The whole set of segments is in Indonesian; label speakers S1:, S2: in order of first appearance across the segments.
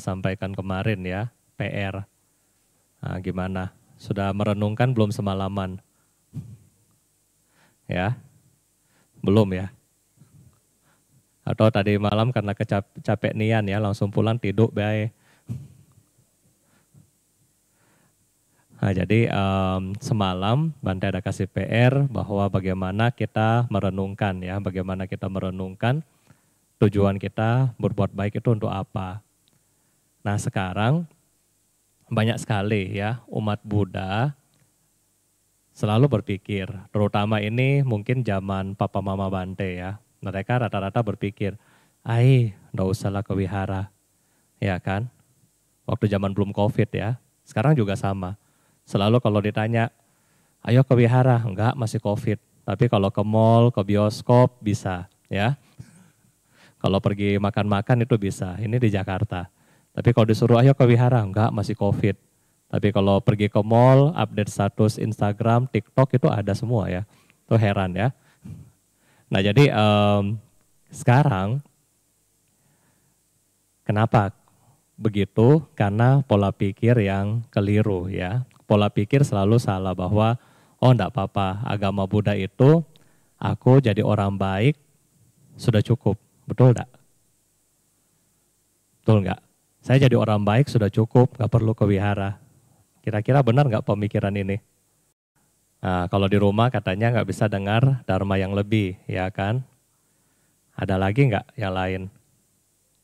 S1: sampaikan kemarin ya, PR. Nah, gimana? Sudah merenungkan belum semalaman? Ya, belum ya? Atau tadi malam karena capek nian ya, langsung pulang tidur baik. Nah, jadi semalam Bante ada kasih PR bahwa bagaimana kita merenungkan ya, bagaimana kita merenungkan tujuan kita berbuat baik itu untuk apa. Nah sekarang banyak sekali ya umat Buddha selalu berpikir, terutama ini mungkin zaman Papa Mama Bante ya, mereka rata-rata berpikir, nggak usahlah ke wihara, ya kan? Waktu zaman belum COVID ya, sekarang juga sama. Selalu kalau ditanya, ayo ke wihara, enggak masih COVID. Tapi kalau ke mall, ke bioskop bisa ya. Kalau pergi makan-makan itu bisa, ini di Jakarta. Tapi kalau disuruh ayo ke wihara, enggak masih COVID. Tapi kalau pergi ke mall, update status Instagram, TikTok itu ada semua ya. Itu heran ya. Nah jadi sekarang kenapa begitu? Karena pola pikir yang keliru ya. Pola pikir selalu salah bahwa enggak apa-apa, agama Buddha itu aku jadi orang baik sudah cukup. Betul enggak? Betul enggak? Saya jadi orang baik sudah cukup, enggak perlu ke wihara. Kira-kira benar enggak pemikiran ini? Nah, kalau di rumah katanya enggak bisa dengar dharma yang lebih, ya kan? Ada lagi enggak yang lain?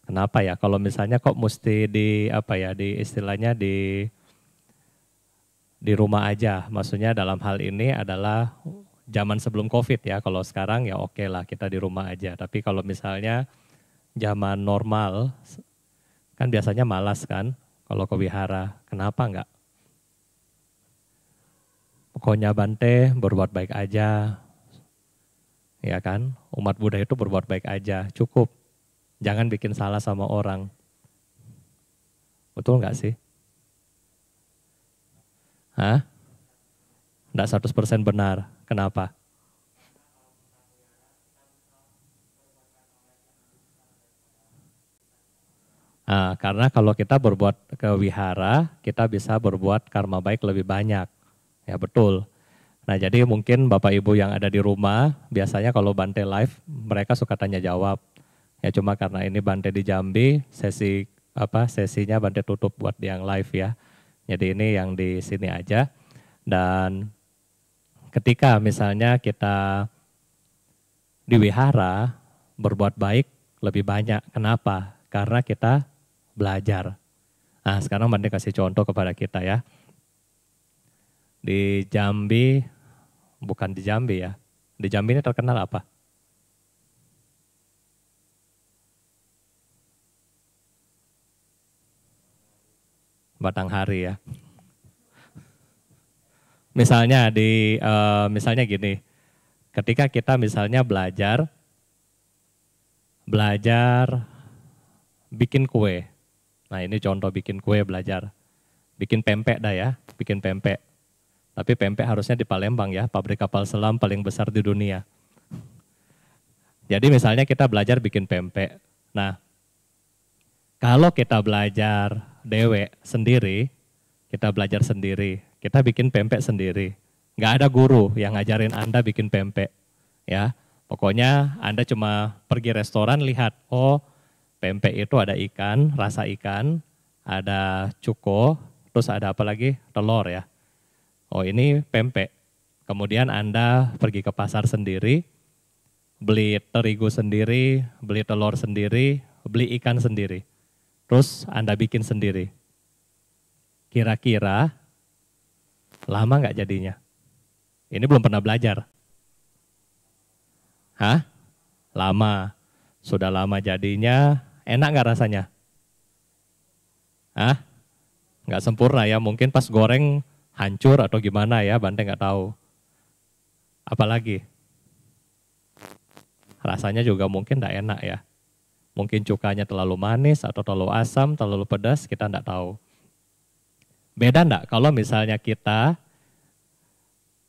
S1: Kenapa ya? Kalau misalnya kok mesti di istilahnya di rumah aja. Maksudnya dalam hal ini adalah zaman sebelum COVID ya. Kalau sekarang ya oke lah kita di rumah aja. Tapi kalau misalnya zaman normal, kan biasanya malas kan kalau ke wihara. Kenapa enggak? Pokoknya Bante berbuat baik aja. Ya kan? Umat Buddha itu berbuat baik aja. Cukup. Jangan bikin salah sama orang. Betul enggak sih? Hah? Enggak 100% benar. Kenapa? Nah, karena kalau kita berbuat ke wihara, kita bisa berbuat karma baik lebih banyak. Ya betul. Nah jadi mungkin Bapak Ibu yang ada di rumah, biasanya kalau Bante live, mereka suka tanya jawab. Ya cuma karena ini Bante di Jambi, sesinya Bante tutup buat yang live ya. Jadi ini yang di sini aja. Dan ketika misalnya kita di wihara berbuat baik lebih banyak. Kenapa? Karena kita belajar. Nah sekarang Bante kasih contoh kepada kita ya. Di Jambi, bukan di Jambi ya. Di Jambi ini terkenal apa? Batanghari ya. Misalnya misalnya gini, ketika kita misalnya belajar bikin kue. Nah ini contoh bikin kue belajar. Bikin pempek dah ya, bikin pempek. Tapi pempek harusnya di Palembang ya, pabrik kapal selam paling besar di dunia. Jadi misalnya kita belajar bikin pempek. Nah, kalau kita belajar sendiri, kita belajar sendiri, kita bikin pempek sendiri. Nggak ada guru yang ngajarin Anda bikin pempek. Ya, pokoknya Anda cuma pergi restoran lihat, oh pempek itu ada ikan, rasa ikan, ada cuko, terus ada apa lagi? Telur ya. Oh ini pempek. Kemudian Anda pergi ke pasar sendiri, beli terigu sendiri, beli telur sendiri, beli ikan sendiri. Terus Anda bikin sendiri. Kira-kira lama nggak jadinya? Ini belum pernah belajar. Hah? Lama. Sudah lama jadinya, enak nggak rasanya? Hah? Nggak sempurna ya, mungkin pas goreng hancur atau gimana ya, Bante nggak tahu. Apalagi? Rasanya juga mungkin nggak enak ya. Mungkin cukanya terlalu manis atau terlalu asam, terlalu pedas, kita nggak tahu. Beda nggak kalau misalnya kita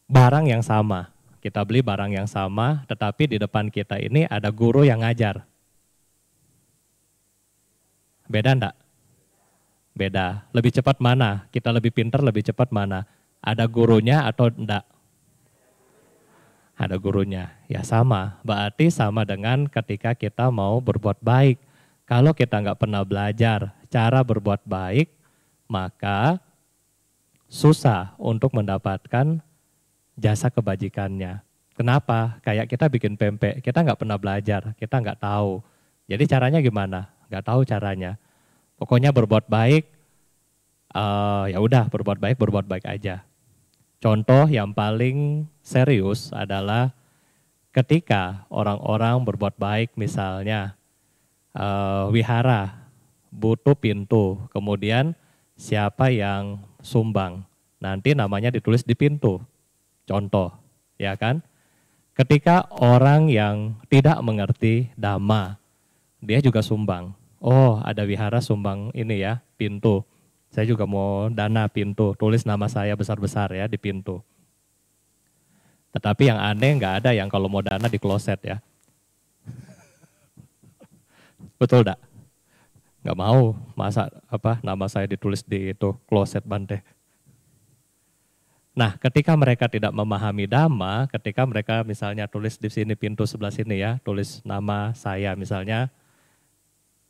S1: barang yang sama, kita beli barang yang sama, tetapi di depan kita ini ada guru yang ngajar. Beda nggak? Beda. Lebih cepat mana? Kita lebih pintar, lebih cepat mana? Ada gurunya atau enggak? Ada gurunya. Ya sama. Berarti sama dengan ketika kita mau berbuat baik. Kalau kita nggak pernah belajar cara berbuat baik, maka susah untuk mendapatkan jasa kebajikannya. Kenapa? Kayak kita bikin pempek, kita nggak pernah belajar, kita nggak tahu. Jadi caranya gimana? Nggak tahu caranya. Pokoknya berbuat baik, ya udah berbuat baik aja. Contoh yang paling serius adalah ketika orang-orang berbuat baik, misalnya wihara butuh pintu, kemudian siapa yang sumbang, nanti namanya ditulis di pintu. Contoh, ya kan? Ketika orang yang tidak mengerti dhamma, dia juga sumbang. Oh, ada wihara sumbang ini ya, pintu. Saya juga mau dana pintu, tulis nama saya besar-besar ya di pintu. Tetapi yang aneh nggak ada yang kalau mau dana di kloset ya. Betul enggak? Nggak mau, masa nama saya ditulis di itu kloset Bante. Nah, ketika mereka tidak memahami dhamma, ketika mereka misalnya tulis di sini pintu sebelah sini ya, tulis nama saya misalnya,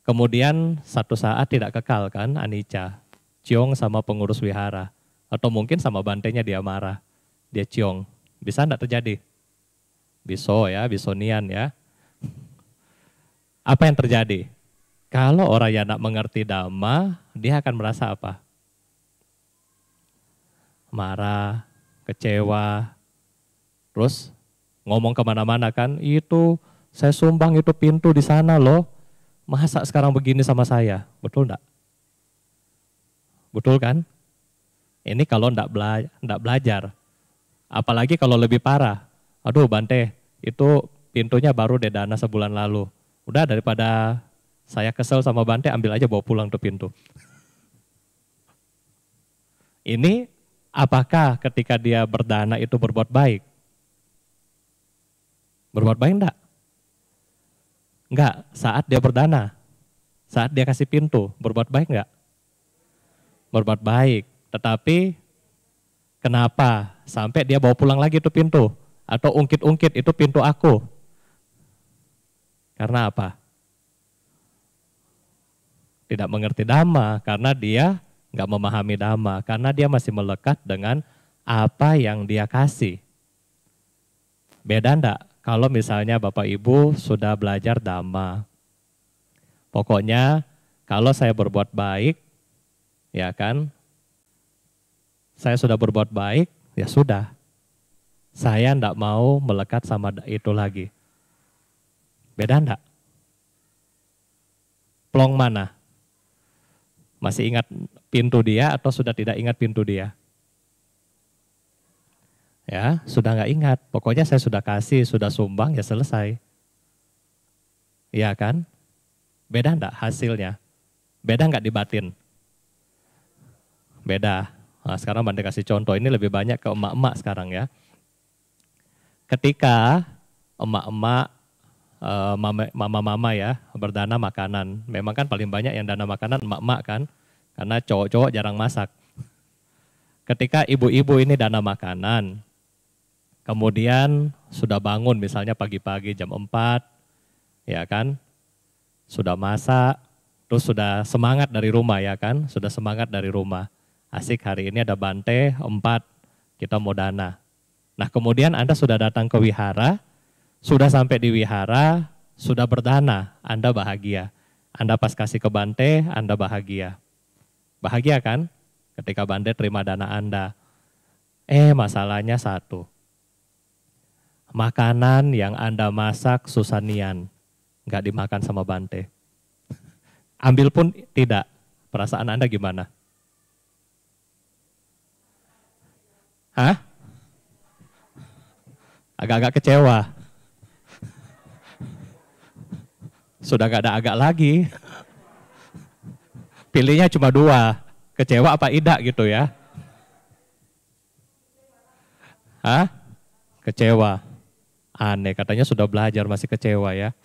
S1: kemudian satu saat tidak kekal kan, anicca, ciong sama pengurus wihara, atau mungkin sama bantenya dia marah, dia ciong, bisa enggak terjadi? Bisonian ya. Apa yang terjadi? Kalau orang yang tidak mengerti dhamma, dia akan merasa apa? Marah, kecewa, terus ngomong kemana-mana kan, itu saya sumbang itu pintu di sana loh, masa sekarang begini sama saya, betul enggak? Betul kan? Ini kalau enggak belajar, apalagi kalau lebih parah, aduh Bante, itu pintunya baru deh dana sebulan lalu, udah daripada saya kesel sama Bante, ambil aja bawa pulang tuh pintu. Ini apakah ketika dia berdana itu berbuat baik? Berbuat baik enggak? Enggak, saat dia berdana, saat dia kasih pintu, berbuat baik enggak? Berbuat baik, tetapi kenapa sampai dia bawa pulang lagi itu pintu? Atau ungkit-ungkit itu pintu aku? Karena apa? Tidak mengerti dhamma, karena dia nggak memahami dhamma, karena dia masih melekat dengan apa yang dia kasih. Beda enggak kalau misalnya Bapak Ibu sudah belajar dhamma. Pokoknya kalau saya berbuat baik, ya kan, saya sudah berbuat baik, ya sudah. Saya enggak mau melekat sama itu lagi. Beda enggak? Plong mana? Masih ingat pintu dia atau sudah tidak ingat pintu dia? Ya, sudah nggak ingat. Pokoknya saya sudah kasih, sudah sumbang, ya selesai. Iya kan? Beda enggak hasilnya? Beda enggak di batin? Beda. Nah, sekarang Bante kasih contoh, ini lebih banyak ke emak-emak sekarang ya. Ketika emak-emak, mama-mama ya, berdana makanan. Memang kan paling banyak yang dana makanan emak-emak kan, karena cowok-cowok jarang masak. Ketika ibu-ibu ini dana makanan, kemudian sudah bangun misalnya pagi-pagi jam 4, ya kan, sudah masak, terus sudah semangat dari rumah ya kan, sudah semangat dari rumah. Asik hari ini ada Bante 4, kita mau dana. Nah kemudian Anda sudah datang ke wihara, sudah sampai di wihara, sudah berdana, Anda bahagia. Anda pas kasih ke Bante, Anda bahagia. Bahagia kan? Ketika Bante terima dana Anda. Masalahnya satu. Makanan yang Anda masak susanian, nggak dimakan sama Bante. Ambil pun tidak. Perasaan Anda gimana? Hah? Agak-agak kecewa. Sudah gak ada agak lagi. Pilihnya cuma 2, kecewa apa tidak gitu ya. Hah? Kecewa. Aneh, katanya sudah belajar masih kecewa ya.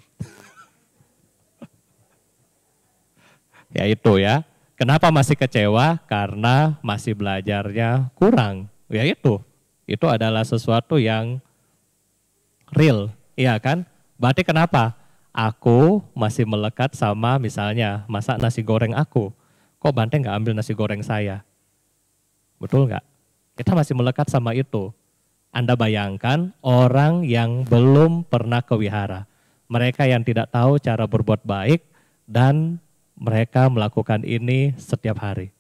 S1: Ya itu ya. Kenapa masih kecewa? Karena masih belajarnya kurang. Ya itu adalah sesuatu yang real, iya kan? Berarti kenapa? Aku masih melekat sama misalnya masak nasi goreng aku. Kok Bante nggak ambil nasi goreng saya? Betul nggak? Kita masih melekat sama itu. Anda bayangkan orang yang belum pernah ke wihara. Mereka yang tidak tahu cara berbuat baik dan mereka melakukan ini setiap hari.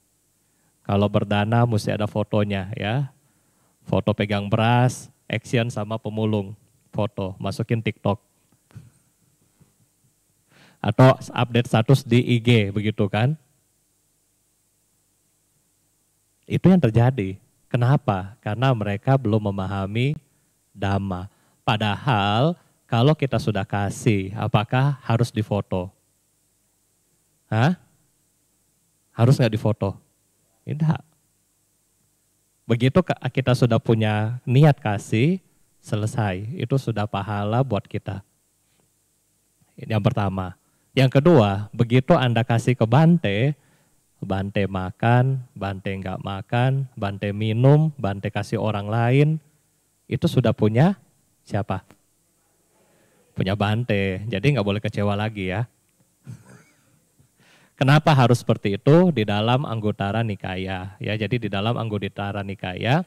S1: Kalau berdana mesti ada fotonya ya. Foto pegang beras, action sama pemulung. Foto, masukin TikTok. Atau update status di IG, begitu kan? Itu yang terjadi. Kenapa? Karena mereka belum memahami Dhamma. Padahal kalau kita sudah kasih, apakah harus difoto? Hah? Harus nggak difoto? Tidak. Begitu kita sudah punya niat kasih, selesai. Itu sudah pahala buat kita. Ini yang pertama. Yang kedua, begitu Anda kasih ke Bante, Bante makan, Bante nggak makan, Bante minum, Bante kasih orang lain, itu sudah punya siapa? Punya Bante, jadi nggak boleh kecewa lagi ya. Kenapa harus seperti itu? Di dalam Anguttara Nikaya, ya. Jadi di dalam Anguttara Nikaya,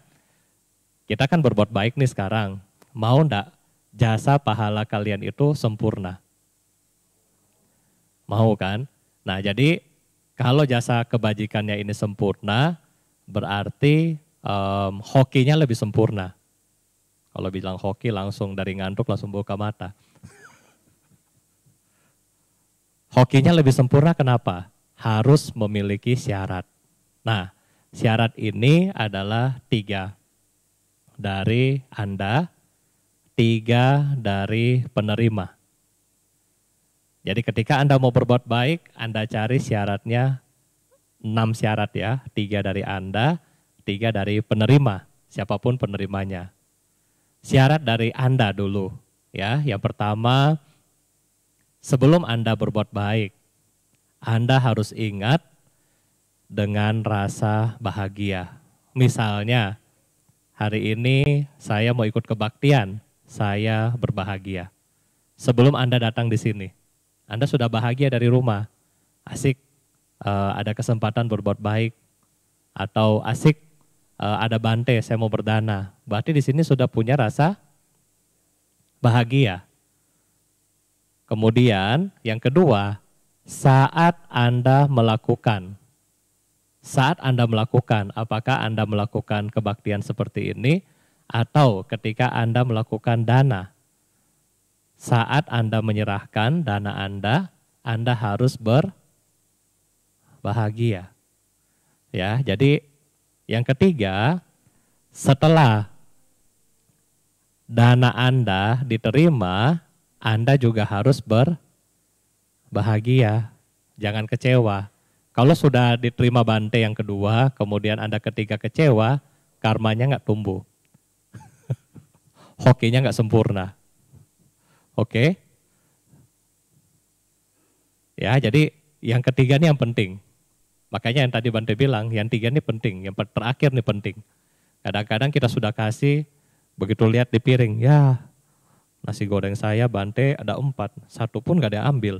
S1: kita kan berbuat baik nih sekarang. Mau ndak jasa pahala kalian itu sempurna? Mau kan? Nah jadi kalau jasa kebajikannya ini sempurna, berarti hokinya lebih sempurna. Kalau bilang hoki langsung dari ngantuk langsung buka mata. Hokinya lebih sempurna kenapa? Harus memiliki syarat. Nah, syarat ini adalah 3 dari Anda, 3 dari penerima. Jadi ketika Anda mau berbuat baik, Anda cari syaratnya 6 syarat ya. 3 dari Anda, 3 dari penerima, siapapun penerimanya. Syarat dari Anda dulu ya. Yang pertama, sebelum Anda berbuat baik, Anda harus ingat dengan rasa bahagia. Misalnya, hari ini saya mau ikut kebaktian, saya berbahagia. Sebelum Anda datang di sini, Anda sudah bahagia dari rumah, asik ada kesempatan berbuat baik, atau asik ada Bante, saya mau berdana. Berarti di sini sudah punya rasa bahagia. Kemudian yang kedua, saat Anda melakukan, apakah Anda melakukan kebaktian seperti ini, atau ketika Anda melakukan dana, saat Anda menyerahkan dana Anda harus berbahagia. Ya, jadi yang ketiga, setelah dana Anda diterima, Anda juga harus berbahagia. Jangan kecewa. Kalau sudah diterima Bante yang kedua, kemudian Anda ketiga kecewa, karmanya nggak tumbuh. Hokinya nggak sempurna. Oke? Ya, jadi yang ketiga ini yang penting. Makanya yang tadi Bante bilang, yang 3 ini penting, yang terakhir ini penting. Kadang-kadang kita sudah kasih, begitu lihat di piring, ya nasi goreng saya Bante ada 4, 1 pun gak ada yang ambil.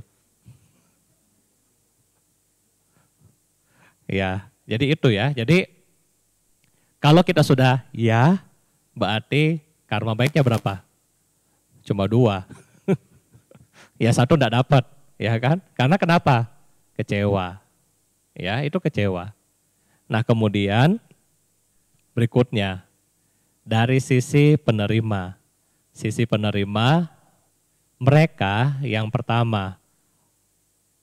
S1: Ya, jadi itu ya. Jadi kalau kita sudah ya, berarti karma baiknya berapa? Cuma 2. Ya 1 enggak dapat, ya kan? Karena kenapa? Kecewa. Ya, itu kecewa. Nah, kemudian berikutnya dari sisi penerima. Sisi penerima, mereka yang pertama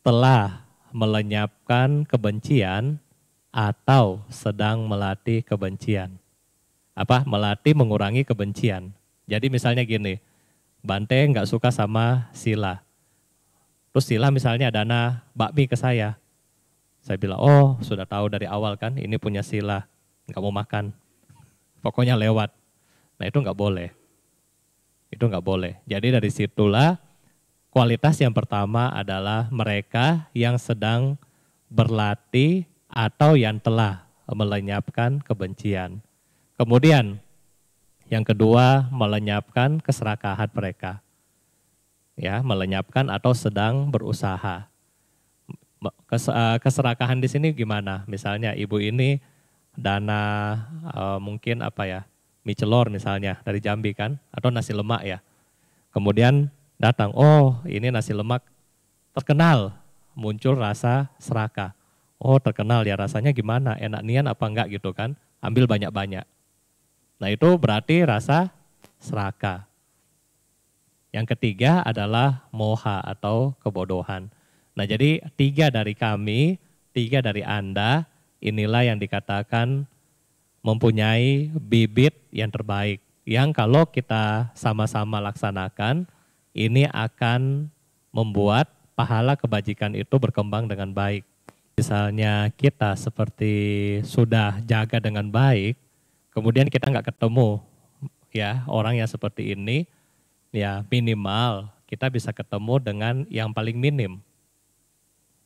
S1: telah melenyapkan kebencian atau sedang melatih kebencian. Melatih mengurangi kebencian. Jadi misalnya gini, Bante nggak suka sama Sila. Terus Sila misalnya dana bakmi ke saya. Saya bilang, oh sudah tahu dari awal kan ini punya Sila, nggak mau makan. Pokoknya lewat. Nah itu nggak boleh. Itu nggak boleh. Jadi dari situlah kualitas yang pertama adalah mereka yang sedang berlatih atau yang telah melenyapkan kebencian. Kemudian yang kedua, melenyapkan keserakahan mereka. Ya, melenyapkan atau sedang berusaha. Keserakahan di sini gimana? Misalnya ibu ini dana mungkin apa ya, mie celor misalnya dari Jambi kan, atau nasi lemak ya. Kemudian datang, oh ini nasi lemak terkenal, muncul rasa serakah. Oh terkenal ya, rasanya gimana, enak nian apa enggak gitu kan, ambil banyak-banyak. Nah itu berarti rasa serakah. Yang ketiga adalah moha atau kebodohan. Nah jadi 3 dari kami, 3 dari Anda, inilah yang dikatakan mempunyai bibit yang terbaik. Yang kalau kita sama-sama laksanakan, ini akan membuat pahala kebajikan itu berkembang dengan baik. Misalnya kita seperti sudah jaga dengan baik, kemudian kita nggak ketemu ya orang yang seperti ini, ya minimal kita bisa ketemu dengan yang paling minim.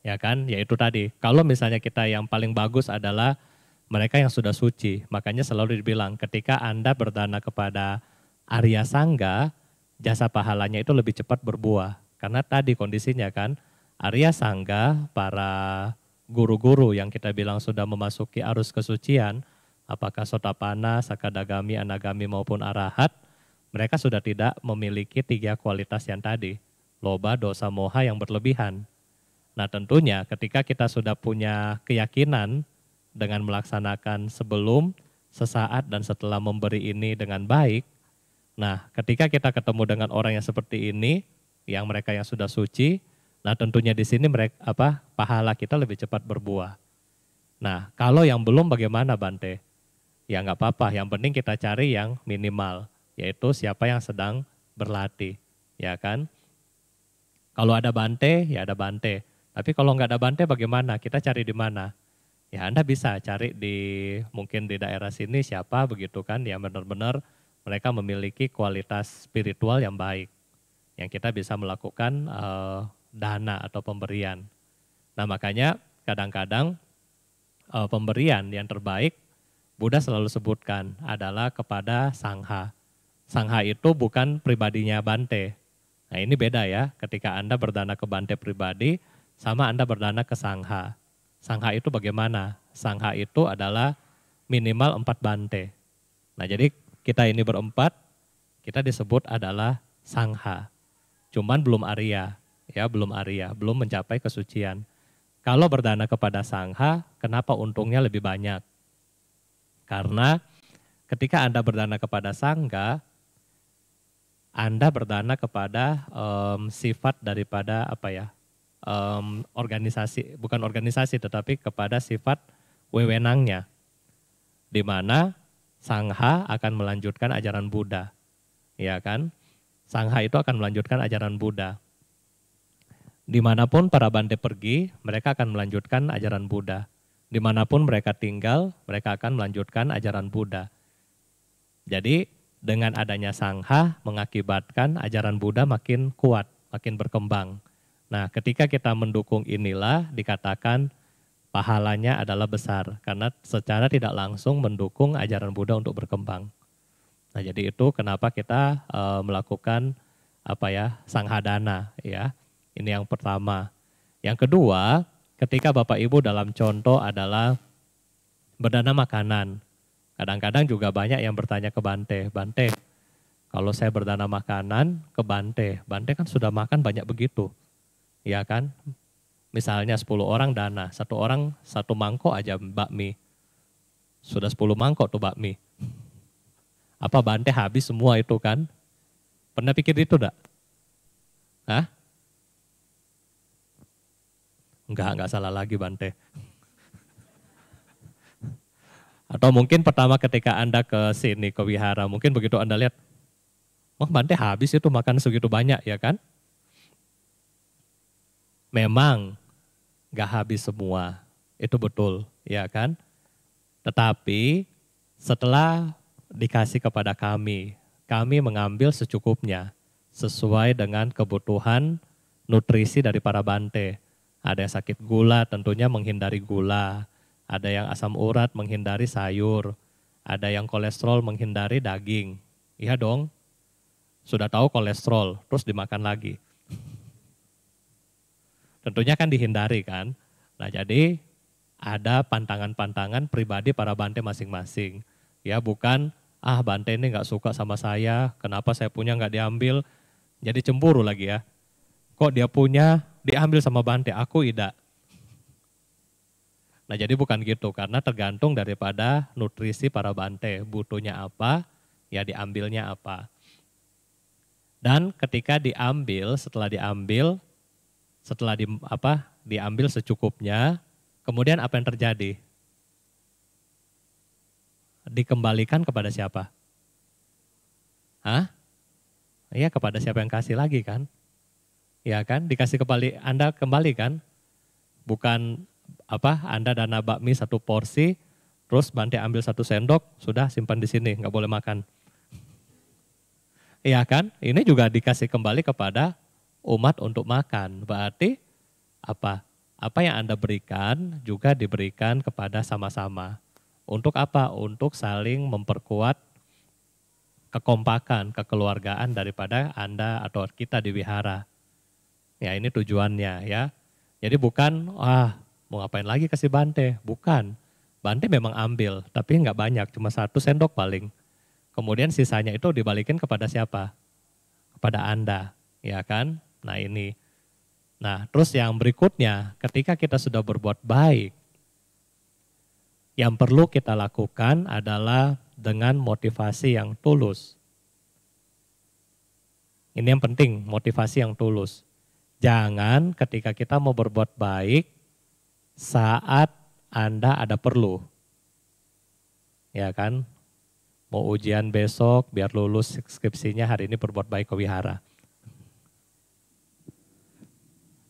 S1: Ya kan, yaitu tadi. Kalau misalnya kita yang paling bagus adalah mereka yang sudah suci, makanya selalu dibilang ketika Anda berdana kepada Arya Sangga, jasa pahalanya itu lebih cepat berbuah. Karena tadi kondisinya kan, Arya Sangga, para guru-guru yang kita bilang sudah memasuki arus kesucian, apakah Sotapana, Sakadagami, Anagami maupun Arahat, mereka sudah tidak memiliki 3 kualitas yang tadi, loba, dosa, moha yang berlebihan. Nah tentunya ketika kita sudah punya keyakinan dengan melaksanakan sebelum, sesaat, dan setelah memberi ini dengan baik, nah ketika kita ketemu dengan orang yang seperti ini, yang mereka yang sudah suci, nah tentunya di sini mereka pahala kita lebih cepat berbuah. Nah kalau yang belum bagaimana Bante? Ya nggak apa-apa, yang penting kita cari yang minimal, yaitu siapa yang sedang berlatih, ya kan? Kalau ada Bante, ya ada Bante. Tapi kalau nggak ada Bante bagaimana? Kita cari di mana? Ya Anda bisa cari mungkin di daerah sini siapa begitu kan, yang benar-benar mereka memiliki kualitas spiritual yang baik, yang kita bisa melakukan dana atau pemberian. Nah makanya kadang-kadang pemberian yang terbaik Buddha selalu sebutkan adalah kepada Sangha. Sangha itu bukan pribadinya Bante. Nah ini beda ya, ketika Anda berdana ke Bante pribadi sama Anda berdana ke Sangha. Sangha itu bagaimana? Sangha itu adalah minimal 4 Bante. Nah jadi kita ini berempat, kita disebut adalah Sangha. Cuman belum Arya, ya belum Arya, belum mencapai kesucian. Kalau berdana kepada Sangha, kenapa untungnya lebih banyak? Karena ketika Anda berdana kepada Sangha, Anda berdana kepada sifat daripada organisasi, bukan organisasi tetapi kepada sifat wewenangnya, di mana Sangha akan melanjutkan ajaran Buddha, ya kan? Sangha itu akan melanjutkan ajaran Buddha. Dimanapun para Bante pergi, mereka akan melanjutkan ajaran Buddha. Dimanapun mereka tinggal, mereka akan melanjutkan ajaran Buddha. Jadi dengan adanya Sangha mengakibatkan ajaran Buddha makin kuat, makin berkembang. Nah ketika kita mendukung inilah dikatakan pahalanya adalah besar, karena secara tidak langsung mendukung ajaran Buddha untuk berkembang. Nah jadi itu kenapa kita melakukan Sanghadana ya. Ini yang pertama. Yang kedua, ketika Bapak Ibu dalam contoh adalah berdana makanan. Kadang-kadang juga banyak yang bertanya ke Bante, Bante, kalau saya berdana makanan ke Bante, Bante kan sudah makan banyak begitu, ya kan? Misalnya 10 orang dana, 1 orang 1 mangkok aja bakmi, sudah 10 mangkok tuh bakmi. Apa Bante habis semua itu kan? Pernah pikir itu enggak? Hah? Enggak salah lagi Bante. Atau mungkin pertama ketika Anda ke sini, ke wihara, mungkin begitu Anda lihat, oh Bante habis itu makan segitu banyak ya kan? Memang gak habis semua, itu betul ya kan? Tetapi setelah dikasih kepada kami mengambil secukupnya, sesuai dengan kebutuhan nutrisi dari para Bante. Ada yang sakit gula, tentunya menghindari gula. Ada yang asam urat menghindari sayur. Ada yang kolesterol menghindari daging. Iya dong, sudah tahu kolesterol, terus dimakan lagi. Tentunya kan dihindari kan. Nah jadi ada pantangan-pantangan pribadi para Bante masing-masing. Ya bukan, Bante ini nggak suka sama saya, kenapa saya punya nggak diambil, jadi cemburu lagi ya. Kok dia punya diambil sama Bante, aku tidak. Nah jadi bukan gitu, karena tergantung daripada nutrisi para Bante, butuhnya apa, ya diambilnya apa. Dan ketika diambil, setelah diambil secukupnya, kemudian apa yang terjadi? Dikembalikan kepada siapa? Iya, kepada siapa yang kasih lagi kan? Ya kan, dikasih kembali, Anda kembali kan? Bukan Anda dana bakmi 1 porsi, terus Bante ambil 1 sendok, sudah simpan di sini, nggak boleh makan. Iya kan? Ini juga dikasih kembali kepada umat untuk makan. Berarti apa? Apa yang Anda berikan juga diberikan kepada sama-sama. Untuk apa? Untuk saling memperkuat kekompakan, kekeluargaan daripada Anda atau kita di wihara. Ya ini tujuannya ya. Jadi bukan, mau ngapain lagi kasih Bante? Bukan. Bante memang ambil, tapi nggak banyak, cuma 1 sendok paling. Kemudian sisanya itu dibalikin kepada siapa? Kepada Anda, ya kan? Nah ini. Nah terus yang berikutnya, ketika kita sudah berbuat baik, yang perlu kita lakukan adalah dengan motivasi yang tulus. Ini yang penting, motivasi yang tulus. Jangan ketika kita mau berbuat baik, saat Anda ada perlu. Ya kan? Mau ujian besok, biar lulus skripsinya hari ini berbuat baik ke wihara.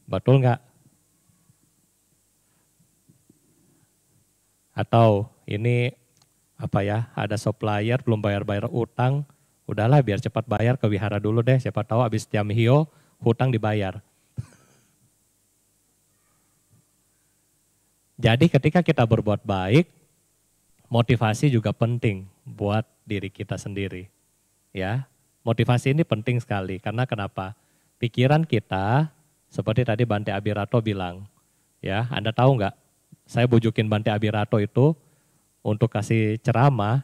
S1: Betul nggak? Atau ini ada supplier belum bayar-bayar utang, udahlah biar cepat bayar ke wihara dulu deh, siapa tahu habis tiam hio, hutang dibayar. Jadi ketika kita berbuat baik, motivasi juga penting buat diri kita sendiri. Ya, motivasi ini penting sekali karena kenapa? Pikiran kita seperti tadi Bante Abirato bilang, ya, Anda tahu nggak? Saya bujukin Bante Abirato itu untuk kasih ceramah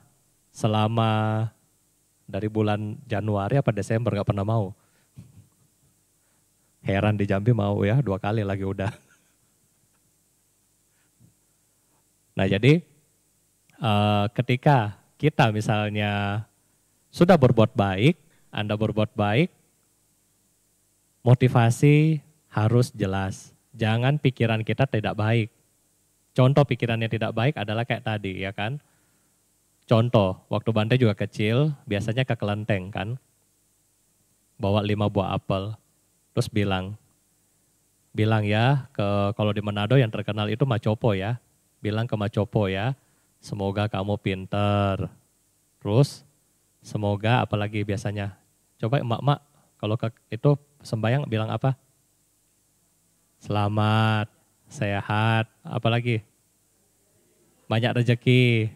S1: selama dari bulan Januari apa Desember nggak pernah mau. Heran di Jambi mau ya 2 kali lagi udah. Nah jadi ketika kita misalnya sudah berbuat baik, Anda berbuat baik, motivasi harus jelas. Jangan pikiran kita tidak baik. Contoh pikiran yang tidak baik adalah kayak tadi ya kan. Contoh, waktu Bante juga kecil, biasanya ke kelenteng kan. Bawa 5 buah apel, terus bilang ya kalau di Manado yang terkenal itu Macopo ya. Bilang ke Macopo ya, semoga kamu pinter. Terus semoga apalagi biasanya. Coba emak-emak kalau itu sembahyang bilang apa? Selamat, sehat, apalagi? Banyak rezeki.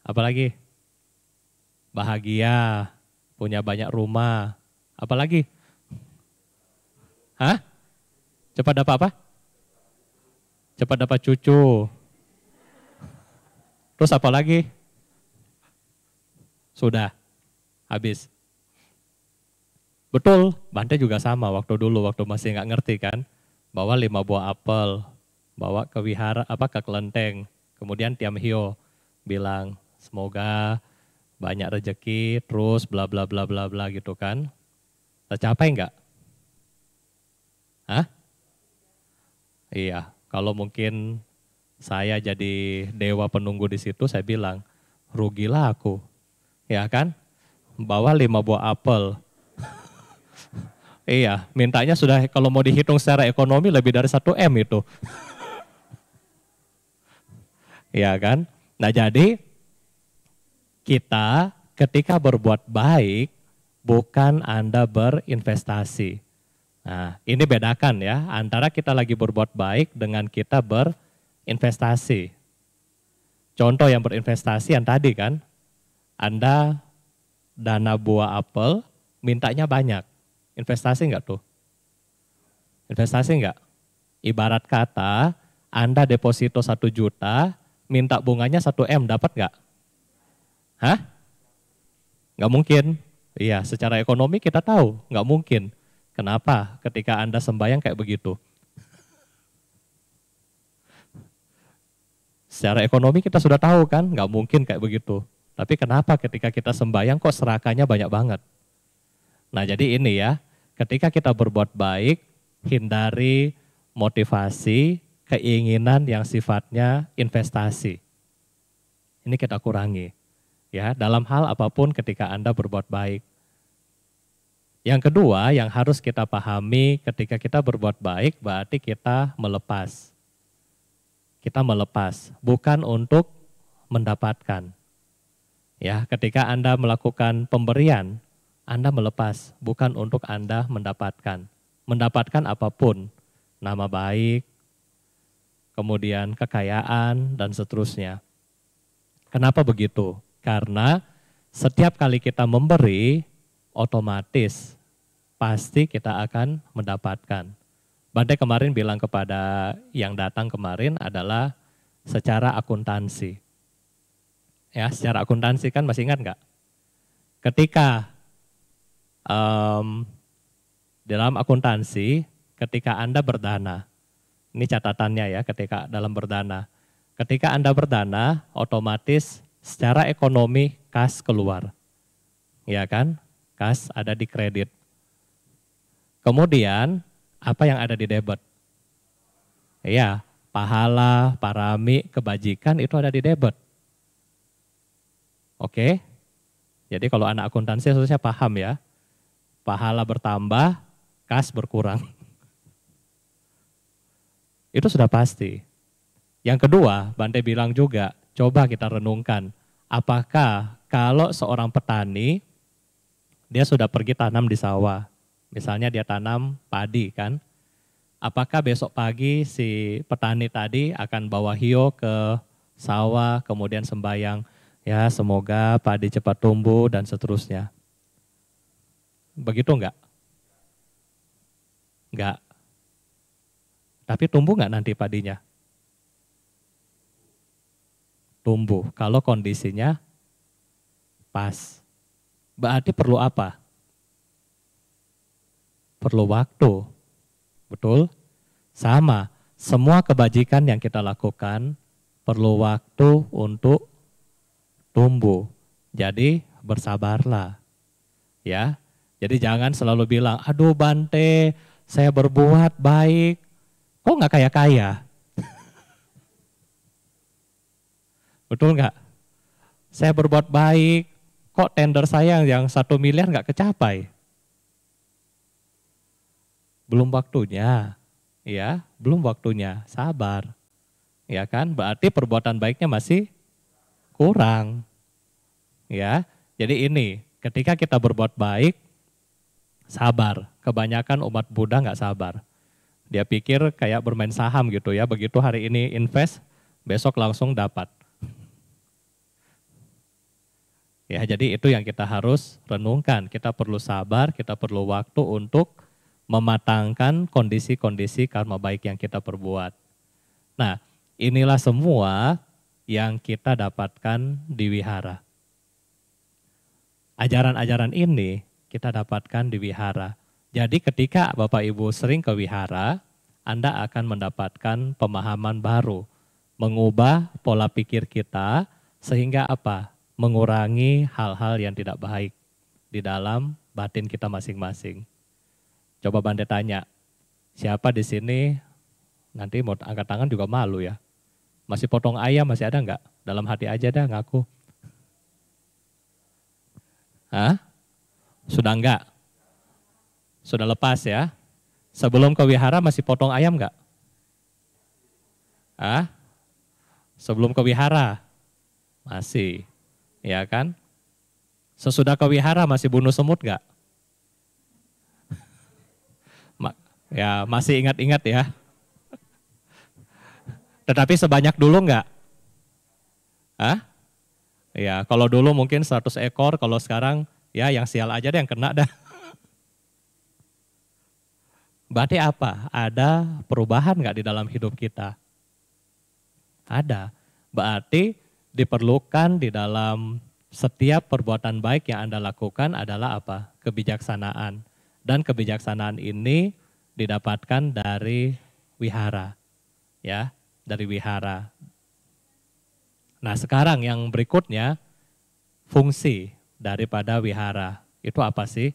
S1: Apalagi? Bahagia, punya banyak rumah. Apalagi? Cepat dapat apa? Cepat dapat cucu. Terus apa lagi? Sudah, habis. Betul, Bante juga sama waktu masih nggak ngerti kan. Bawa 5 buah apel, bawa ke wihara, ke kelenteng. Kemudian tiam hio bilang, semoga banyak rezeki, terus bla bla bla bla bla gitu kan. Tercapai nggak? Iya, kalau mungkin saya jadi dewa penunggu di situ, saya bilang, rugilah aku. Ya kan? Bawa 5 buah apel. Iya, mintanya sudah kalau mau dihitung secara ekonomi lebih dari 1 M itu. Ya kan? Nah jadi kita ketika berbuat baik bukan Anda berinvestasi. Nah ini bedakan ya antara kita lagi berbuat baik dengan kita berinvestasi. Contoh yang berinvestasi yang tadi kan, Anda dana buah apel, mintanya banyak. Investasi enggak tuh? Investasi enggak? Ibarat kata, Anda deposito 1 juta, minta bunganya 1 M, dapat enggak? Hah? Enggak mungkin. Iya, secara ekonomi kita tahu, enggak mungkin. Kenapa? Ketika Anda sembahyang kayak begitu. Secara ekonomi kita sudah tahu kan, enggak mungkin kayak begitu. Tapi kenapa ketika kita sembahyang kok serakahnya banyak banget? Nah jadi ini ya, ketika kita berbuat baik, hindari motivasi, keinginan yang sifatnya investasi. Ini kita kurangi. Ya, dalam hal apapun ketika Anda berbuat baik. Yang kedua yang harus kita pahami ketika kita berbuat baik berarti kita melepas. Kita melepas, bukan untuk mendapatkan. Ya, ketika Anda melakukan pemberian, Anda melepas, bukan untuk Anda mendapatkan. Mendapatkan apapun, nama baik, kemudian kekayaan, dan seterusnya. Kenapa begitu? Karena setiap kali kita memberi, otomatis pasti kita akan mendapatkan. Bante kemarin bilang kepada yang datang kemarin adalah secara akuntansi. Ya, secara akuntansi kan masih ingat nggak? Ketika dalam akuntansi, ketika Anda berdana, ini catatannya ya, ketika dalam berdana. Ketika Anda berdana, otomatis secara ekonomi kas keluar. Ya kan? Kas ada di kredit. Kemudian, apa yang ada di debit? Iya, pahala, parami, kebajikan itu ada di debit. Oke, jadi kalau anak akuntansi harusnya paham ya, pahala bertambah, kas berkurang. Itu sudah pasti. Yang kedua, Bante bilang juga, coba kita renungkan, apakah kalau seorang petani, dia sudah pergi tanam di sawah, misalnya dia tanam padi kan, apakah besok pagi si petani tadi akan bawa hio ke sawah, kemudian sembahyang, ya semoga padi cepat tumbuh dan seterusnya. Begitu enggak? Enggak. Tapi tumbuh enggak nanti padinya? Tumbuh. Kalau kondisinya pas. Berarti perlu apa? Perlu waktu. Betul? Sama. Semua kebajikan yang kita lakukan perlu waktu untuk tumbuh. Jadi bersabarlah. Ya. Jadi jangan selalu bilang, aduh Bante, saya berbuat baik. Kok nggak kaya-kaya? Betul nggak? Saya berbuat baik, kok tender saya yang 1 miliar nggak kecapai? Belum waktunya, ya, belum waktunya. Sabar, ya kan? Berarti perbuatan baiknya masih kurang, ya. Jadi ini, ketika kita berbuat baik, sabar. Kebanyakan umat Buddha nggak sabar. Dia pikir kayak bermain saham gitu ya, begitu hari ini invest, besok langsung dapat. Ya, jadi itu yang kita harus renungkan. Kita perlu sabar, kita perlu waktu untuk mematangkan kondisi-kondisi karma baik yang kita perbuat. Nah, inilah semua yang kita dapatkan di wihara. Ajaran-ajaran ini kita dapatkan di wihara. Jadi ketika Bapak Ibu sering ke wihara, Anda akan mendapatkan pemahaman baru, mengubah pola pikir kita sehingga apa? Mengurangi hal-hal yang tidak baik di dalam batin kita masing-masing. Coba Bante tanya, siapa di sini nanti mau angkat tangan juga malu ya. Masih potong ayam masih ada enggak? Dalam hati aja dah ngaku. Hah? Sudah enggak? Sudah lepas ya? Sebelum ke wihara masih potong ayam enggak? Hah? Sebelum ke wihara? Masih. Ya kan? Sesudah ke wihara masih bunuh semut enggak? Ya masih ingat-ingat ya. Tetapi sebanyak dulu enggak? Hah? Ya, kalau dulu mungkin 100 ekor, kalau sekarang ya yang sial aja deh yang kena dah. Berarti apa? Ada perubahan nggak di dalam hidup kita? Ada. Berarti diperlukan di dalam setiap perbuatan baik yang Anda lakukan adalah apa? Kebijaksanaan. Dan kebijaksanaan ini didapatkan dari wihara. Ya, dari wihara. Nah, sekarang yang berikutnya, fungsi daripada wihara. Itu apa sih?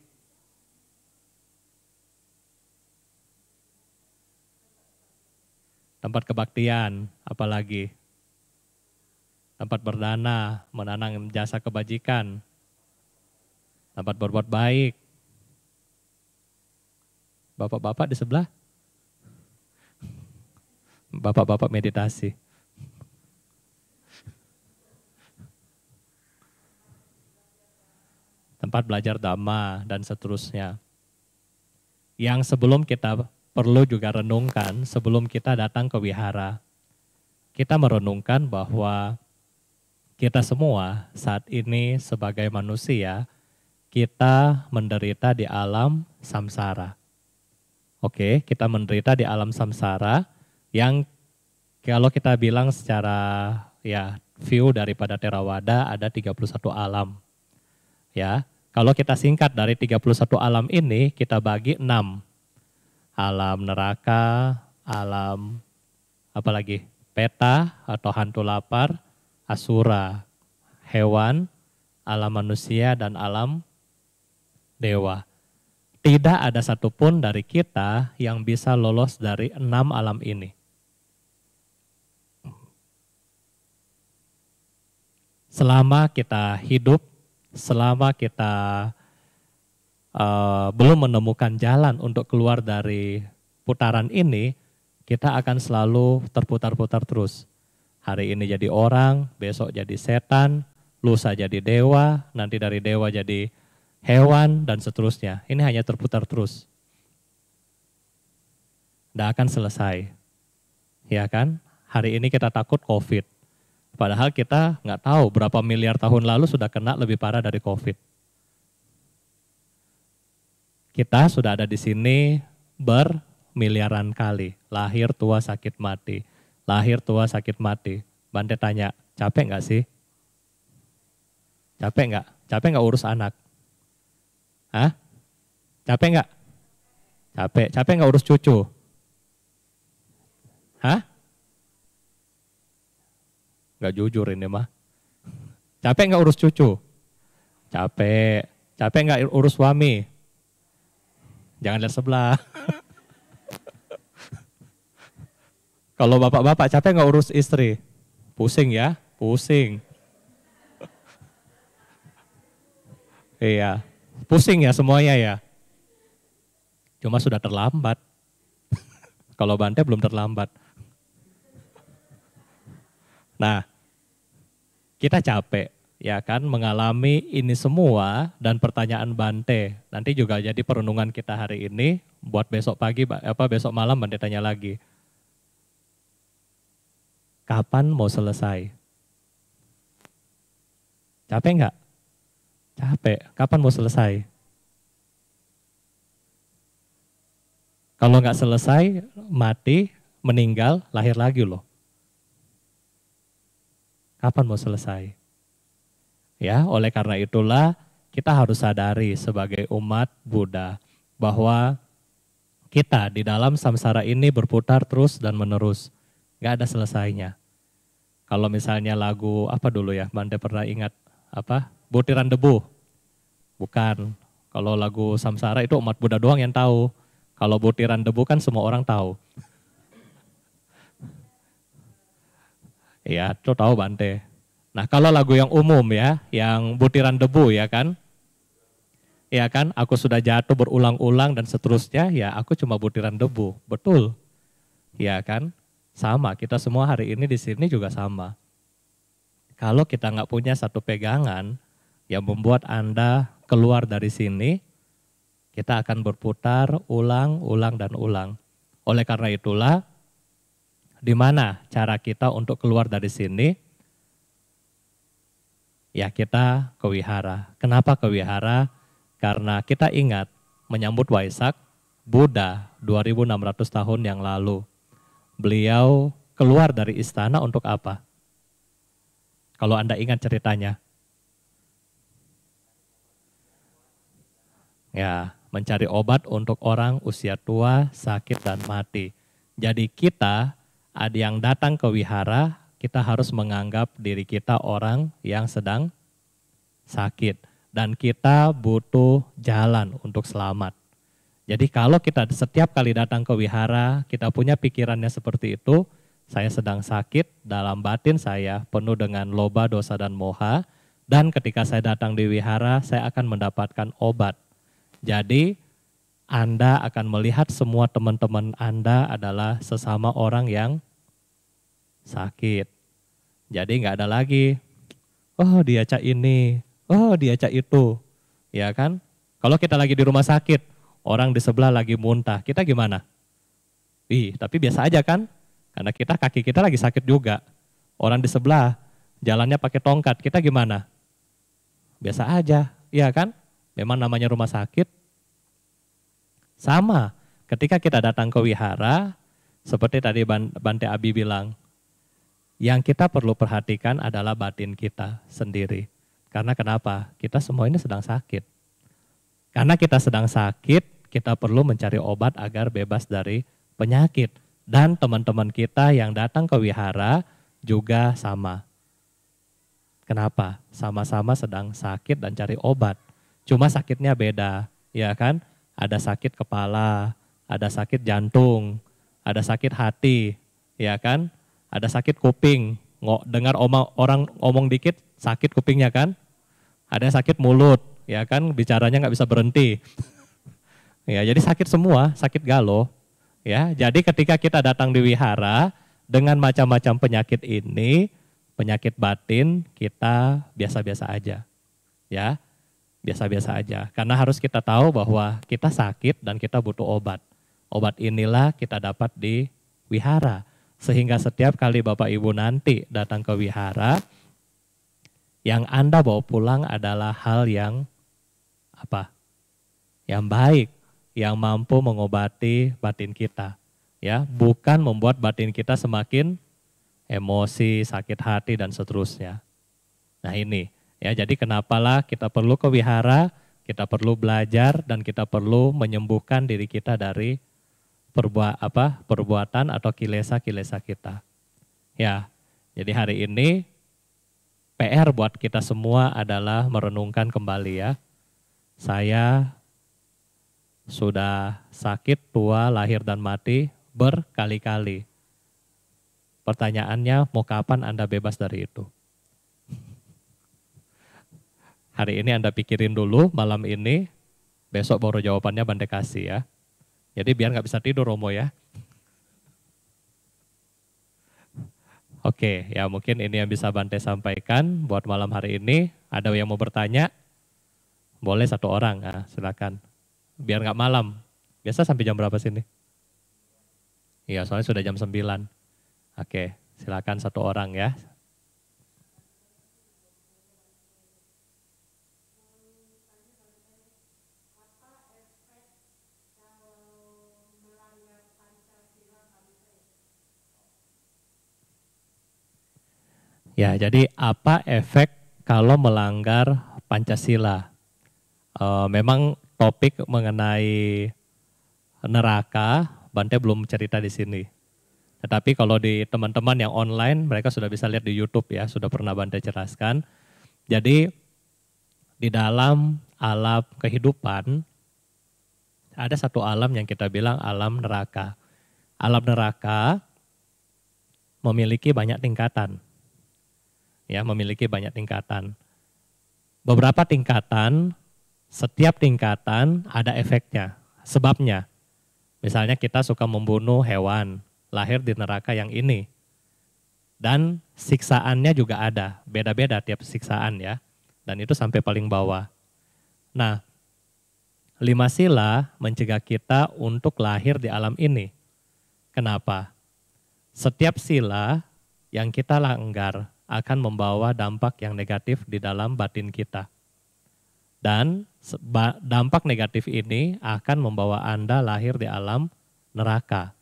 S1: Tempat kebaktian, apalagi tempat berdana, menanam jasa kebajikan, tempat berbuat baik. Bapak-bapak di sebelah, bapak-bapak meditasi. Tempat belajar dhamma dan seterusnya. Yang sebelum kita perlu juga renungkan, sebelum kita datang ke wihara, kita merenungkan bahwa kita semua saat ini sebagai manusia, kita menderita di alam samsara. Oke, kita menderita di alam samsara yang kalau kita bilang secara ya view daripada Theravada ada 31 alam. Ya, kalau kita singkat dari 31 alam ini kita bagi 6. Alam neraka, alam apalagi? Peta atau hantu lapar, asura, hewan, alam manusia dan alam dewa. Tidak ada satupun dari kita yang bisa lolos dari 6 alam ini. Selama kita hidup, selama kita belum menemukan jalan untuk keluar dari putaran ini, kita akan selalu terputar-putar terus. Hari ini jadi orang, besok jadi setan, lusa jadi dewa, nanti dari dewa jadi hewan, dan seterusnya. Ini hanya terputar terus. Tidak akan selesai. Ya kan? Hari ini kita takut COVID. Padahal kita nggak tahu berapa miliar tahun lalu sudah kena lebih parah dari COVID. Kita sudah ada di sini bermiliaran kali. Lahir, tua, sakit, mati. Lahir, tua, sakit, mati. Bante tanya, capek nggak sih? Capek nggak? Capek nggak urus anak? Hah? Capek nggak? Capek. Capek nggak urus cucu? Hah? Nggak jujur ini mah. Capek nggak urus cucu? Capek. Capek nggak urus suami? Jangan lihat sebelah. Kalau bapak-bapak capek nggak urus istri? Pusing ya? Pusing. Iya. Pusing ya semuanya ya. Cuma sudah terlambat. Kalau Bante belum terlambat. Nah, kita capek ya kan mengalami ini semua, dan pertanyaan Bante nanti juga jadi perenungan kita hari ini buat besok pagi besok malam Bante tanya lagi. Kapan mau selesai? Capek nggak? Capek. Kapan mau selesai? Kalau nggak selesai, mati, meninggal, lahir lagi loh. Kapan mau selesai? Ya, oleh karena itulah kita harus sadari sebagai umat Buddha bahwa kita di dalam samsara ini berputar terus dan menerus. Nggak ada selesainya. Kalau misalnya lagu apa dulu ya, Bante pernah ingat apa? Butiran debu. Bukan. Kalau lagu samsara itu umat Buddha doang yang tahu. Kalau butiran debu kan semua orang tahu. Iya, itu tahu Bante. Nah, kalau lagu yang umum ya, yang butiran debu ya kan? Ya kan, aku sudah jatuh berulang-ulang dan seterusnya, ya aku cuma butiran debu. Betul. Ya kan? Sama, kita semua hari ini di sini juga sama. Kalau kita nggak punya satu pegangan yang membuat Anda keluar dari sini, kita akan berputar ulang, ulang, dan ulang. Oleh karena itulah, di mana cara kita untuk keluar dari sini? ya kita ke wihara. Kenapa ke wihara? Karena kita ingat menyambut Waisak, Buddha 2600 tahun yang lalu. Beliau keluar dari istana untuk apa? Kalau Anda ingat ceritanya. Ya, mencari obat untuk orang usia tua, sakit, dan mati. Jadi kita ada yang datang ke wihara, kita harus menganggap diri kita orang yang sedang sakit. Dan kita butuh jalan untuk selamat. Jadi kalau kita setiap kali datang ke wihara, kita punya pikirannya seperti itu, saya sedang sakit, dalam batin saya penuh dengan loba, dosa, dan moha, dan ketika saya datang di wihara, saya akan mendapatkan obat. Jadi Anda akan melihat semua teman-teman Anda adalah sesama orang yang sakit. Jadi nggak ada lagi, oh dia cak ini, oh dia cak itu, ya kan? Kalau kita lagi di rumah sakit, orang di sebelah lagi muntah, kita gimana? Tapi biasa aja kan? Karena kaki kita lagi sakit juga. Orang di sebelah jalannya pakai tongkat, kita gimana? Biasa aja, iya kan? Memang namanya rumah sakit. Sama, ketika kita datang ke wihara, seperti tadi Bante Abi bilang, yang kita perlu perhatikan adalah batin kita sendiri. Karena kenapa? Kita semua ini sedang sakit. Karena kita sedang sakit, kita perlu mencari obat agar bebas dari penyakit. Dan teman-teman kita yang datang ke wihara juga sama. Kenapa? Sama-sama sedang sakit dan cari obat. Cuma sakitnya beda, ya kan? Ada sakit kepala, ada sakit jantung, ada sakit hati, ya kan? Ada sakit kuping, dengar orang ngomong dikit sakit kupingnya kan? Ada sakit mulut, ya kan? Bicaranya nggak bisa berhenti. Ya, jadi sakit semua, sakit galau. Ya, jadi ketika kita datang di wihara dengan macam-macam penyakit ini, penyakit batin kita biasa-biasa aja. Ya, biasa-biasa aja. Karena harus kita tahu bahwa kita sakit dan kita butuh obat. Obat inilah kita dapat di wihara. Sehingga setiap kali Bapak Ibu nanti datang ke wihara, yang Anda bawa pulang adalah hal yang apa? Yang baik, yang mampu mengobati batin kita. Ya, bukan membuat batin kita semakin emosi, sakit hati, dan seterusnya. Nah ini, ya jadi kenapalah kita perlu ke wihara, kita perlu belajar, dan kita perlu menyembuhkan diri kita dari perbuatan atau kilesa-kilesa kita. Ya, jadi hari ini PR buat kita semua adalah merenungkan kembali ya. Saya sudah sakit, tua, lahir dan mati berkali-kali. Pertanyaannya, mau kapan Anda bebas dari itu? Hari ini Anda pikirin dulu, malam ini, besok baru jawabannya Bante kasih ya. Jadi biar nggak bisa tidur Romo ya. Oke, ya mungkin ini yang bisa Bante sampaikan buat malam hari ini. Ada yang mau bertanya? Boleh satu orang, nah, silakan. Biar nggak malam. Biasa sampai jam berapa sini? Iya, soalnya sudah jam 9. Oke, silakan satu orang ya. Ya, jadi apa efek kalau melanggar Pancasila? Memang topik mengenai neraka, Bante belum cerita di sini. Tetapi kalau di teman-teman yang online, mereka sudah bisa lihat di YouTube ya, sudah pernah Bante jelaskan. Jadi di dalam alam kehidupan, ada satu alam yang kita bilang alam neraka. Alam neraka memiliki banyak tingkatan. Ya, memiliki banyak tingkatan. Beberapa tingkatan, setiap tingkatan ada efeknya, sebabnya. Misalnya kita suka membunuh hewan, lahir di neraka yang ini. Dan siksaannya juga ada, beda-beda tiap siksaan ya. Dan itu sampai paling bawah. Nah, 5 sila mencegah kita untuk lahir di alam ini. Kenapa? Setiap sila yang kita langgar, akan membawa dampak yang negatif di dalam batin kita. Dan dampak negatif ini akan membawa Anda lahir di alam neraka.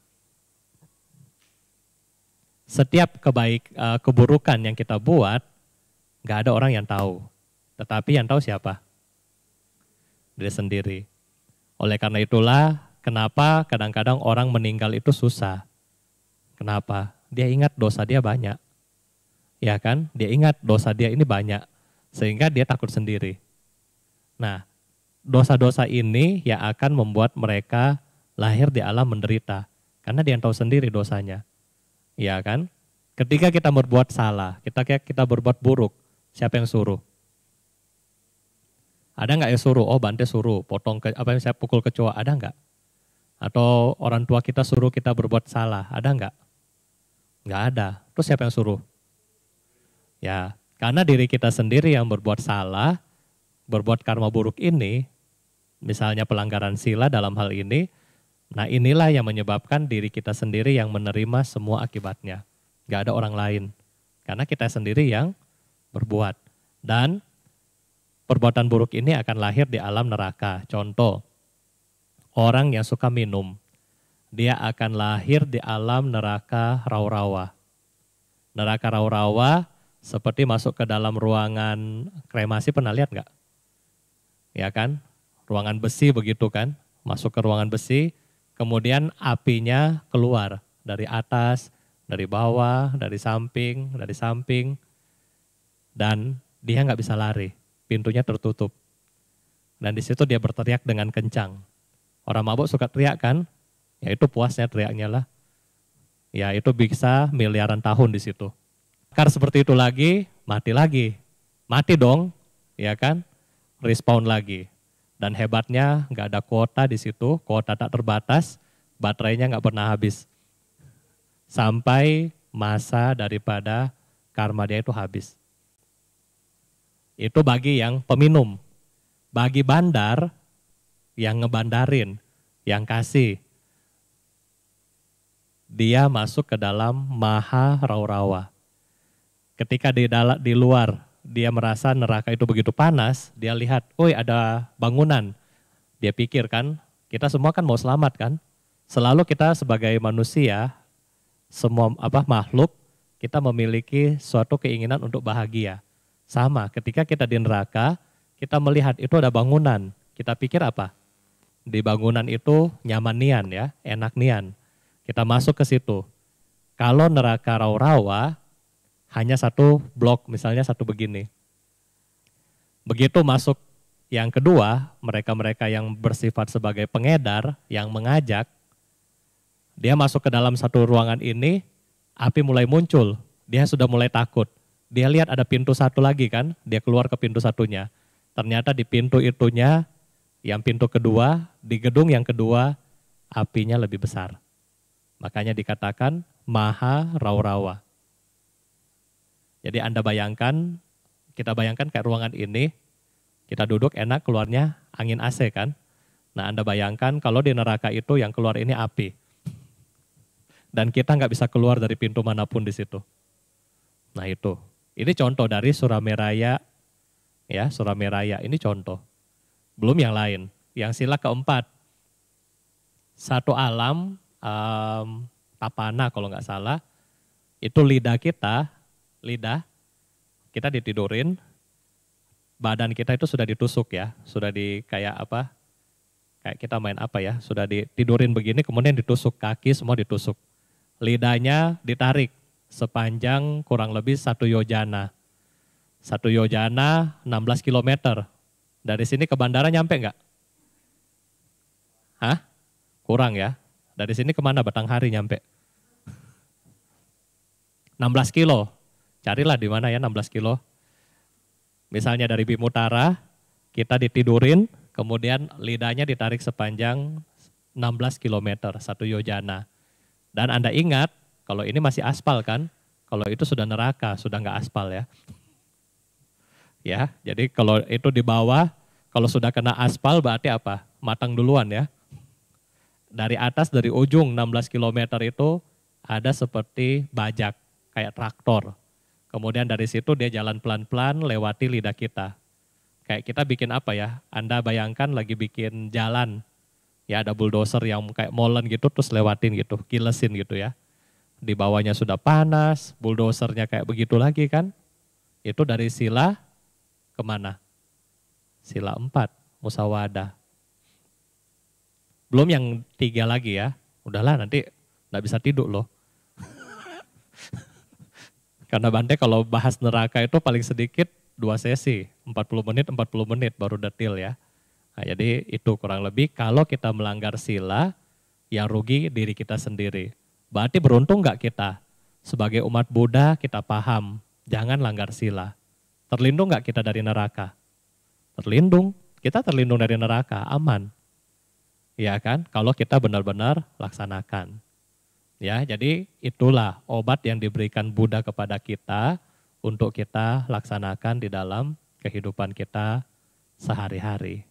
S1: Setiap keburukan yang kita buat, nggak ada orang yang tahu. Tetapi yang tahu siapa? Diri sendiri. Oleh karena itulah, kenapa kadang-kadang orang meninggal itu susah. Kenapa? Dia ingat dosa dia banyak. Ya kan? Dia ingat dosa dia ini banyak. Sehingga dia takut sendiri. Nah, dosa-dosa ini yang akan membuat mereka lahir di alam menderita. Karena dia yang tahu sendiri dosanya. Ya kan? Ketika kita berbuat salah, kita berbuat buruk, siapa yang suruh? Ada nggak yang suruh? Oh, Bante suruh, saya pukul kecoa, ada nggak? Atau orang tua kita suruh kita berbuat salah, ada nggak? Nggak ada. Terus siapa yang suruh? Ya, karena diri kita sendiri yang berbuat salah, berbuat karma buruk ini, misalnya pelanggaran sila dalam hal ini, nah inilah yang menyebabkan diri kita sendiri yang menerima semua akibatnya. Nggak ada orang lain. Karena kita sendiri yang berbuat. Dan perbuatan buruk ini akan lahir di alam neraka. Contoh, orang yang suka minum, dia akan lahir di alam neraka rawa-rawa. Neraka rawa-rawa seperti masuk ke dalam ruangan kremasi, pernah lihat nggak? Ya kan? Ruangan besi begitu kan? Masuk ke ruangan besi, kemudian apinya keluar dari atas, dari bawah, dari samping, dan dia nggak bisa lari. Pintunya tertutup. Dan di situ dia berteriak dengan kencang. Orang mabuk suka teriak kan? Ya itu puasnya teriaknya lah. Ya itu bisa miliaran tahun di situ. Karena seperti itu lagi, mati lagi. Mati dong, ya kan? Respawn lagi. Dan hebatnya nggak ada kuota di situ, kuota tak terbatas, baterainya nggak pernah habis. Sampai masa daripada karma dia itu habis. Itu bagi yang peminum. Bagi bandar, yang ngebandarin, yang kasih, dia masuk ke dalam maha rawa-rawa. Ketika di luar, dia merasa neraka itu begitu panas, dia lihat, ada bangunan. Dia pikir kan, kita semua kan mau selamat kan. Selalu kita sebagai manusia, semua makhluk, kita memiliki suatu keinginan untuk bahagia. Sama, ketika kita di neraka, kita melihat itu ada bangunan. Kita pikir apa? Di bangunan itu nyaman nian ya, enak nian. Kita masuk ke situ. Kalau neraka rawa-rawa, hanya satu blok, misalnya satu begini. Begitu masuk yang kedua, mereka-mereka yang bersifat sebagai pengedar, yang mengajak, dia masuk ke dalam satu ruangan ini, api mulai muncul, dia sudah mulai takut. Dia lihat ada pintu satu lagi kan, dia keluar ke pintu satunya. Ternyata di pintu itunya, yang pintu kedua, di gedung yang kedua, apinya lebih besar. Makanya dikatakan maha rawa-rawa. Jadi Anda bayangkan, kita bayangkan kayak ruangan ini, kita duduk enak keluarnya angin AC kan. Nah Anda bayangkan kalau di neraka itu yang keluar ini api. Dan kita nggak bisa keluar dari pintu manapun di situ. Nah itu. Ini contoh dari Surameraya, ya Surameraya ini contoh. Belum yang lain. Yang sila keempat, satu alam, tapana kalau nggak salah, itu lidah kita ditidurin, badan kita itu sudah ditusuk ya, sudah kayak kita main sudah ditidurin begini, kemudian ditusuk kaki, semua ditusuk. Lidahnya ditarik sepanjang kurang lebih 1 yojana. 1 yojana 16 km. Dari sini ke bandara nyampe nggak? Hah? Kurang ya. Dari sini kemana Batanghari nyampe? 16 kilo. Carilah di mana ya 16 kilo. Misalnya dari Bimutara, kita ditidurin, kemudian lidahnya ditarik sepanjang 16 km, 1 yojana. Dan Anda ingat, kalau ini masih aspal kan, kalau itu sudah neraka, sudah nggak aspal ya. Ya, jadi kalau itu di bawah, kalau sudah kena aspal berarti apa? Matang duluan ya. Dari atas, dari ujung 16 km itu ada seperti bajak, kayak traktor. Kemudian dari situ dia jalan pelan-pelan lewati lidah kita. Kayak kita bikin apa ya? Anda bayangkan lagi bikin jalan. Ya ada bulldozer yang kayak molen gitu terus lewatin gitu, gilesin gitu ya. Di bawahnya sudah panas, bulldozernya kayak begitu lagi kan. Itu dari sila kemana? Sila 4, musawadah. Belum yang 3 lagi ya. Udahlah nanti nggak bisa tidur loh. Karena Bante kalau bahas neraka itu paling sedikit 2 sesi, 40 menit baru detail ya. Nah, jadi itu kurang lebih kalau kita melanggar sila, yang rugi diri kita sendiri. Berarti beruntung nggak kita? Sebagai umat Buddha kita paham, jangan langgar sila. Terlindung nggak kita dari neraka? Terlindung, kita terlindung dari neraka, aman. Ya kan, kalau kita benar-benar laksanakan. Ya, jadi itulah obat yang diberikan Buddha kepada kita untuk kita laksanakan di dalam kehidupan kita sehari-hari.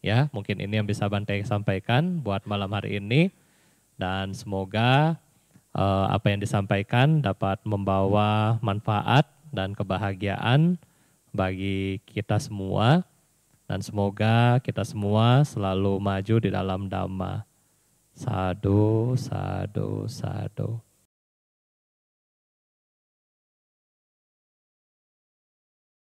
S1: Ya, mungkin ini yang bisa Bante sampaikan buat malam hari ini dan semoga apa yang disampaikan dapat membawa manfaat dan kebahagiaan bagi kita semua dan semoga kita semua selalu maju di dalam Dhamma. Sadhu, sadhu, sadhu.